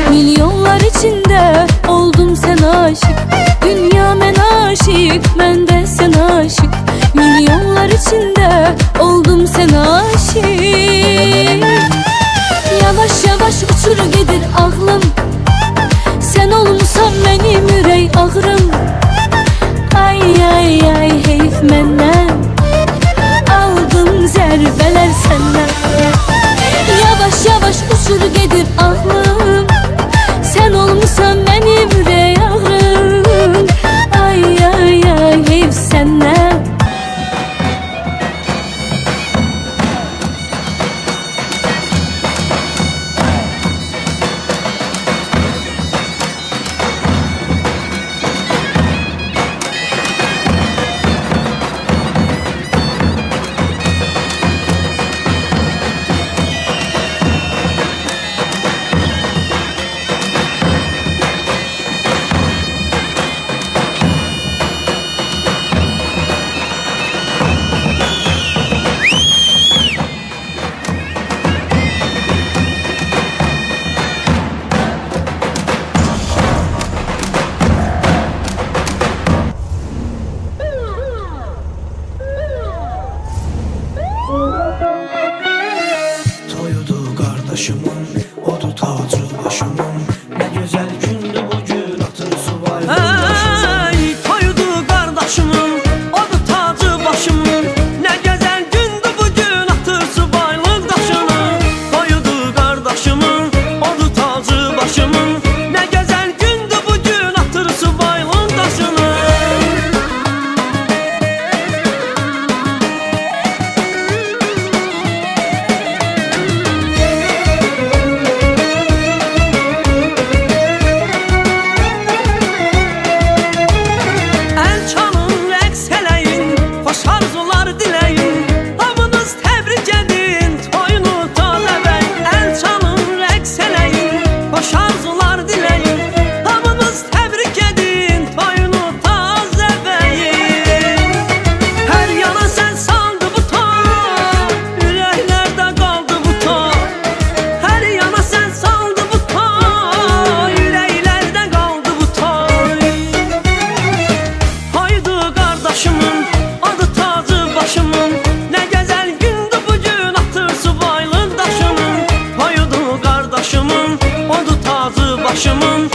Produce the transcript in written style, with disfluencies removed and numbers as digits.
Milyonlar içinde oldum sen aşık. Dünya men aşık, ben de sen aşık. Milyonlar içinde oldum sen aşık. Yavaş yavaş uçur gedir ağlım. Sen olmuşsan benim ürey ağrım. Ay ay ay heyf menden, aldım zerbeler senden. Yavaş yavaş uçur gedir ağlım. Sen olmuşsan benim ürey ağrım. Ay ay ay heyf senden. Toyudu kardeşimin, odu tacı başımın. Ne güzel gündü bugün, atır subaylı hey, toyudu kardeşimin, odu tacı başımın. Ne güzel gündü bugün, atır subaylı daşımın. Toyudu kardeşimin, odu tacı başımın. Ne güzel gündü bugün, atır subaylı daşımın. Başımın